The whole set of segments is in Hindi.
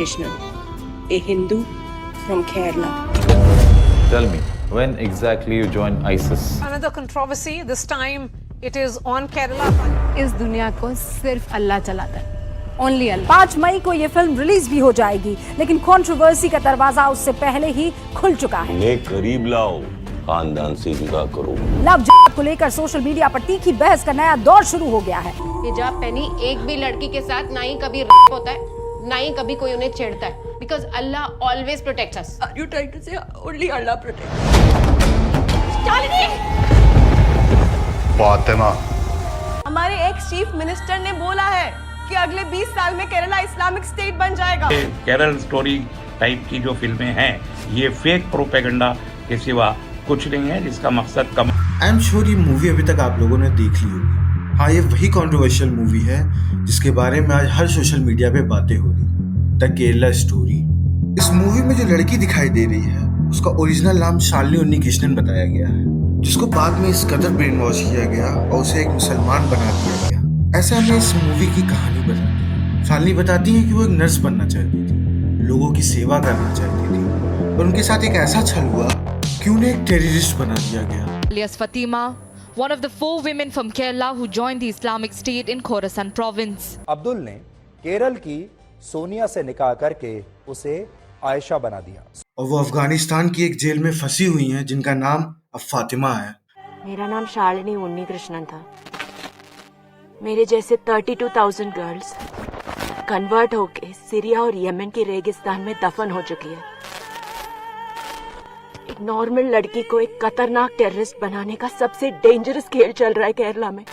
Krishnan, a Hindu from Kerala. Tell me, when exactly you joined ISIS? Another controversy, this time it is on Kerala. इस दुनिया को सिर्फ अल्लाह चलाता है, ओनली अल्लाह। 5 मई को ये फिल्म रिलीज भी हो जाएगी, लेकिन कंट्रोवर्सी का दरवाजा उससे पहले ही खुल चुका है। उन्हें करीब लाओ, खानदान से जुदा करो। लव जिहाद को लेकर सोशल मीडिया पर तीखी बहस का नया दौर शुरू हो गया है। हिजाब पहनी एक भी लड़की के साथ ना ही कभी रेप होता है, ना ही कभी कोई उन्हें छेड़ता है, because Allah always protects us. Are you trying to say only Allah protects? Shalini! Fatima, हमारे एक्स चीफ मिनिस्टर ने बोला है कि अगले 20 साल में केरला इस्लामिक स्टेट बन जाएगा। केरल स्टोरी टाइप की जो फिल्में हैं, ये फेक प्रोपेगेंडा के सिवा कुछ नहीं है, जिसका मकसद कम। आई एम श्योर ये मूवी अभी तक आप लोगों ने देख ली होगी। हाँ, ये वही कंट्रोवर्शियल मूवी है जिसके बारे में आज हर सोशल मीडिया पे बातें हो रही, द केरला स्टोरी। इस मूवी में जो लड़की दिखाई दे रही है उसका ओरिजिनल नाम शालिनी उन्नीकृष्णन बताया गया है, जिसको बाद में इस कदर ब्रेन वॉश किया गया और उसे एक मुसलमान बना दिया गया। ऐसा हमें इस मूवी की कहानी बताती है। शालिनी बताती है कि वो एक नर्स बनना चाहती थी, लोगों की सेवा करना चाहती थी, और उनके साथ एक ऐसा छल हुआ कि उन्हें एक टेररिस्ट बना दिया गया। Alias Fatima, one of the 4 women from Kerala who joined the Islamic State in Khorasan province. Abdul ने केरल की सोनिया से निकाह करके उसे आयशा बना दिया और वो अफगानिस्तान की एक जेल में फंसी हुई हैं जिनका नाम अब फातिमा है। मेरा नाम शालिनी उन्नीकृष्णन था। मेरे जैसे 32,000 गर्ल्स कन्वर्ट होके सीरिया और यमन के रेगिस्तान में दफन हो चुकी है। एक नॉर्मल लड़की को एक खतरनाक टेररिस्ट बनाने का सबसे डेंजरस खेल चल रहा है केरला में।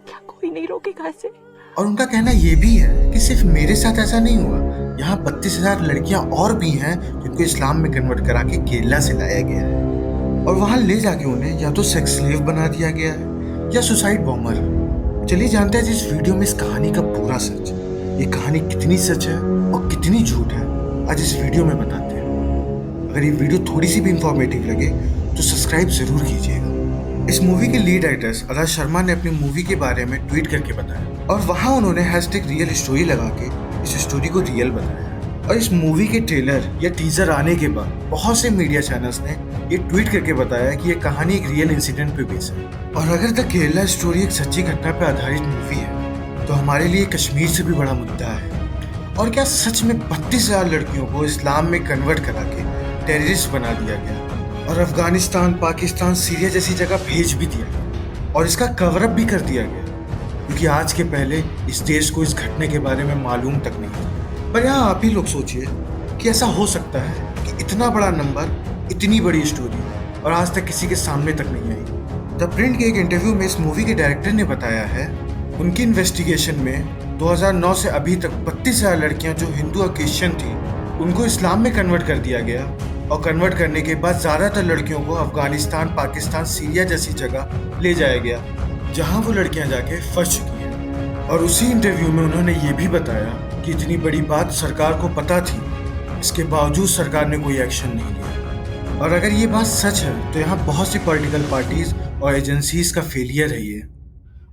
क्या कोई नहीं रोकेगा इसे? और उनका कहना ये भी है कि सिर्फ मेरे साथ ऐसा नहीं हुआ, यहाँ 32,000 लड़कियां और भी हैं जिनको इस्लाम में कन्वर्ट करा के केरला से लाया गया है और वहाँ ले जाके उन्हें या तो सेक्स स्लेव बना दिया गया है या सुसाइड बॉम्बर। चलिए जानते हैं इस वीडियो में इस कहानी का पूरा सच। ये कहानी कितनी सच है और कितनी झूठ है, आज इस वीडियो में बताते हैं। अगर ये वीडियो थोड़ी सी भी इंफॉर्मेटिव लगे तो सब्सक्राइब जरूर कीजिएगा। इस मूवी के लीड एक्ट्रेस अदा शर्मा ने अपनी मूवी के बारे में ट्वीट करके बताया और वहाँ उन्होंने #रियल स्टोरी लगा के इस स्टोरी को रियल बताया। और इस मूवी के ट्रेलर या टीजर आने के बाद बहुत से मीडिया चैनल्स ने ये ट्वीट करके बताया कि ये कहानी एक रियल इंसिडेंट पे बेस्ड है। और अगर द केरला स्टोरी एक सच्ची घटना पर आधारित मूवी है तो हमारे लिए कश्मीर से भी बड़ा मुद्दा है। और क्या सच में 32,000 लड़कियों को इस्लाम में कन्वर्ट करा के टेररिस्ट बना दिया गया और अफगानिस्तान, पाकिस्तान, सीरिया जैसी जगह भेज भी दिया गया और इसका कवर अप भी कर दिया गया, क्योंकि आज के पहले इस देश को इस घटने के बारे में मालूम तक नहीं था। पर यहाँ आप ही लोग सोचिए कि ऐसा हो सकता है कि इतना बड़ा नंबर, इतनी बड़ी स्टोरी और आज तक किसी के सामने तक नहीं आई। द प्रिंट के एक इंटरव्यू में इस मूवी के डायरेक्टर ने बताया है उनकी इन्वेस्टिगेशन में 2009 से अभी तक 32,000 लड़कियां जो हिंदू और क्रिश्चियन थी उनको इस्लाम में कन्वर्ट कर दिया गया और कन्वर्ट करने के बाद ज़्यादातर लड़कियों को अफगानिस्तान, पाकिस्तान, सीरिया जैसी जगह ले जाया गया जहां वो लड़कियां जाके फंस चुकी हैं। और उसी इंटरव्यू में उन्होंने ये भी बताया कि इतनी बड़ी बात सरकार को पता थी, इसके बावजूद सरकार ने कोई एक्शन नहीं लिया। और अगर ये बात सच है तो यहाँ बहुत सी पॉलिटिकल पार्टीज और एजेंसीज का फेलियर है ये,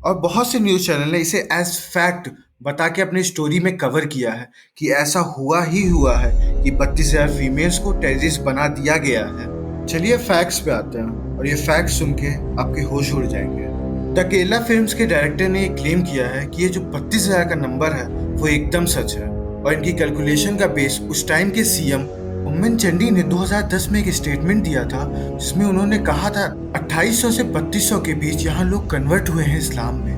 और बहुत से न्यूज़ चैनल ने इसे एज फैक्ट बता के अपनी स्टोरी में कवर किया है कि ऐसा हुआ ही हुआ है कि 32,000 फीमेल्स को टेररिस्ट बना दिया गया है। चलिए फैक्ट्स पे आते हैं और ये फैक्ट्स सुन के आपके होश उड़ जाएंगे। द केरला फिल्म्स के डायरेक्टर ने क्लेम किया है कि ये जो 32,000 का नंबर है वो एकदम सच है और इनकी कैलकुलेशन का बेस उस टाइम के सीएम उम्मन चंडी ने 2010 में एक स्टेटमेंट दिया था जिसमें उन्होंने कहा था 2800 से 3200 के बीच यहाँ लोग कन्वर्ट हुए हैं इस्लाम में।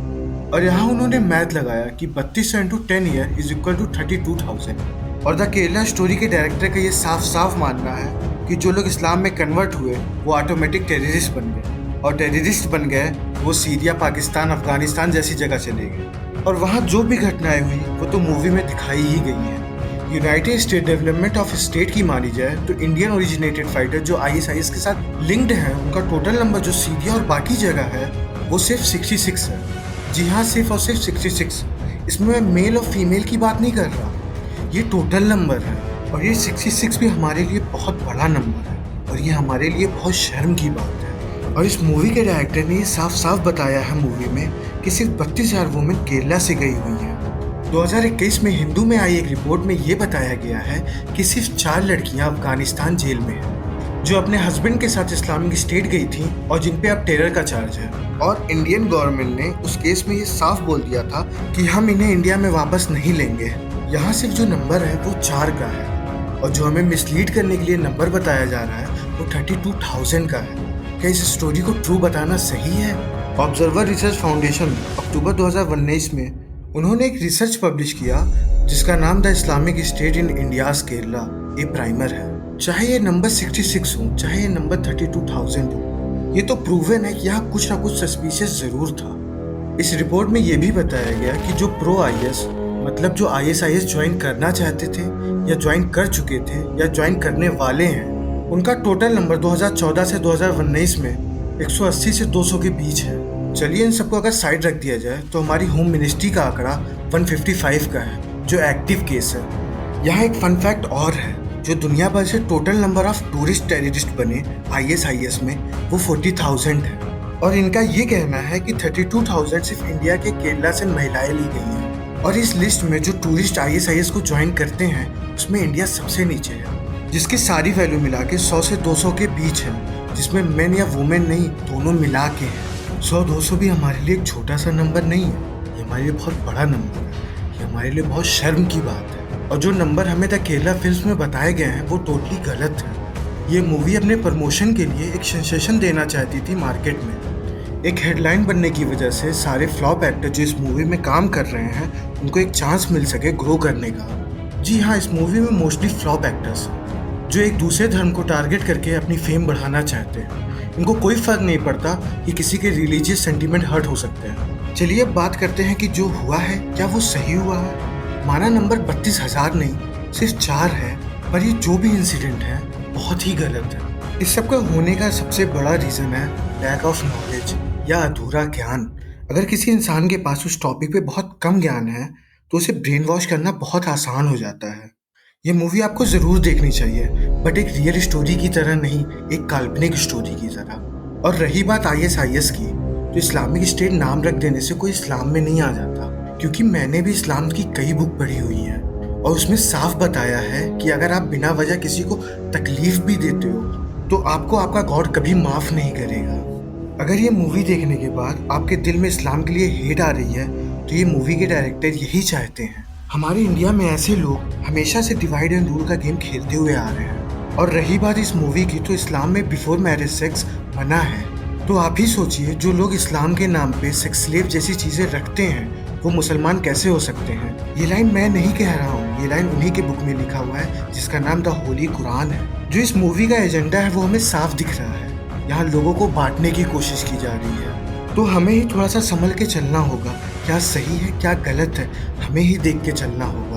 और यहाँ उन्होंने मैथ लगाया कि 3200 into 10 year is equal to 32,000। और द केरला स्टोरी के डायरेक्टर का ये साफ साफ मानना है कि जो लोग इस्लाम में कन्वर्ट हुए वो ऑटोमेटिक टेररिस्ट बन गए और टेररिस्ट बन गए वो सीरिया, पाकिस्तान, अफगानिस्तान जैसी जगह चले गए और वहाँ जो भी घटनाएं हुई वो तो मूवी में दिखाई ही गई हैं। United state development of state की मानी जाए तो इंडियन ओरिजिनेटेड फाइटर जो ISIS के साथ लिंक्ड हैं उनका टोटल नंबर जो सीरिया और बाकी जगह है वो सिर्फ 66 है। जी हाँ, सिर्फ और सिर्फ 66। इसमें मैं मेल और फीमेल की बात नहीं कर रहा, ये टोटल नंबर है और ये 66 भी हमारे लिए बहुत बड़ा नंबर है और ये हमारे लिए बहुत शर्म की बात है। और इस मूवी के डायरेक्टर ने ये साफ साफ बताया है मूवी में कि सिर्फ 32,000 वुमेन केरला से गई हुई हैं 2021 में हिंदू में आई एक रिपोर्ट में ये बताया गया है कि सिर्फ 4 लड़कियां अफगानिस्तान जेल में हैं जो अपने हस्बैंड के साथ इस्लामिक स्टेट गई थी और जिन पे अब टेरर का चार्ज है। और इंडियन गवर्नमेंट ने उस केस में ये साफ बोल दिया था कि हम इन्हें इंडिया में वापस नहीं लेंगे। यहाँ सिर्फ जो नंबर है वो 4 का है और जो हमें मिसलीड करने के लिए नंबर बताया जा रहा है वो 32,000 का है। क्या इस स्टोरी को ट्रू बताना सही है? ऑब्जर्वर रिसर्च फाउंडेशन अक्टूबर 2019 में उन्होंने एक रिसर्च पब्लिश किया जिसका नाम the Islamic state in India's Kerala A primer है। चाहे ये नंबर 66 हो, चाहे ये नंबर 32,000 हो, ये तो प्रूवन है कि यहाँ कुछ ना कुछ सस्पिशियस जरूर था। इस रिपोर्ट में ये भी बताया गया कि जो प्रो IS मतलब जो ISIS ज्वाइन करना चाहते थे या ज्वाइन कर चुके थे या ज्वाइन करने वाले हैं, उनका टोटल नंबर 2014 से 2019 में 180 से 200 के बीच है। चलिए इन सबको अगर साइड रख दिया जाए तो हमारी होम मिनिस्ट्री का आंकड़ा 155 का है जो एक्टिव केस है। यहाँ एक फन फैक्ट और है, जो दुनिया भर से total number of tourist terrorist बने ISIS में वो 40,000 है और इनका ये कहना है कि 32,000 सिर्फ इंडिया के केरला से महिलाएं ली गई हैं और इस लिस्ट में जो टूरिस्ट ISIS को ज्वाइन करते हैं उसमें इंडिया सबसे नीचे है, जिसकी सारी वैल्यू मिला के 100 से 200 के बीच है, जिसमें मेन या वुमेन नहीं दोनों मिला के हैं। 100-200 भी हमारे लिए एक छोटा सा नंबर नहीं है, ये हमारे लिए बहुत बड़ा नंबर है, ये हमारे लिए बहुत शर्म की बात है। और जो नंबर हमें द केरला फिल्म्स में बताए गए हैं वो टोटली गलत है। ये मूवी अपने प्रमोशन के लिए एक सेंसेशन देना चाहती थी मार्केट में। एक हेडलाइन बनने की वजह से सारे फ्लॉप एक्टर जो इस मूवी में काम कर रहे हैं उनको एक चांस मिल सके ग्रो करने का। जी हाँ, इस मूवी में मोस्टली फ्लॉप एक्टर्स जो एक दूसरे धर्म को टारगेट करके अपनी फेम बढ़ाना चाहते हैं। इनको कोई फर्क नहीं पड़ता कि किसी के रिलीजियस सेंटीमेंट हर्ट हो सकते हैं। चलिए अब बात करते हैं कि जो हुआ है क्या वो सही हुआ है। माना नंबर 32,000 नहीं सिर्फ 4 है, पर ये जो भी इंसिडेंट है बहुत ही गलत है। इस सब का होने का सबसे बड़ा रीज़न है लैक ऑफ नॉलेज या अधूरा ज्ञान। अगर किसी इंसान के पास उस टॉपिक पे बहुत कम ज्ञान है तो उसे ब्रेन वॉश करना बहुत आसान हो जाता है। ये मूवी आपको ज़रूर देखनी चाहिए, बट एक रियल स्टोरी की तरह नहीं, एक काल्पनिक स्टोरी की तरह। और रही बात ISIS की, तो इस्लामिक स्टेट नाम रख देने से कोई इस्लाम में नहीं आ जाता, क्योंकि मैंने भी इस्लाम की कई बुक पढ़ी हुई हैं और उसमें साफ बताया है कि अगर आप बिना वजह किसी को तकलीफ भी देते हो तो आपको आपका गॉड कभी माफ़ नहीं करेगा। अगर ये मूवी देखने के बाद आपके दिल में इस्लाम के लिए हेट आ रही है तो ये मूवी के डायरेक्टर यही चाहते हैं। हमारे इंडिया में ऐसे लोग हमेशा से डिवाइड एंड रूल का गेम खेलते हुए आ रहे हैं। और रही बात इस मूवी की, तो इस्लाम में बिफोर मैरिज सेक्स मना है। तो आप ही सोचिए, जो लोग इस्लाम के नाम पे सेक्स स्लेव जैसी चीज़ें रखते हैं वो मुसलमान कैसे हो सकते हैं। ये लाइन मैं नहीं कह रहा हूँ, ये लाइन उन्हीं के बुक में लिखा हुआ है जिसका नाम द होली कुरान है। जो इस मूवी का एजेंडा है वो हमें साफ दिख रहा है। यहाँ लोगों को बांटने की कोशिश की जा रही है, तो हमें ही थोड़ा सा संभल के चलना होगा। क्या सही है क्या गलत है, हमें ही देख के चलना होगा।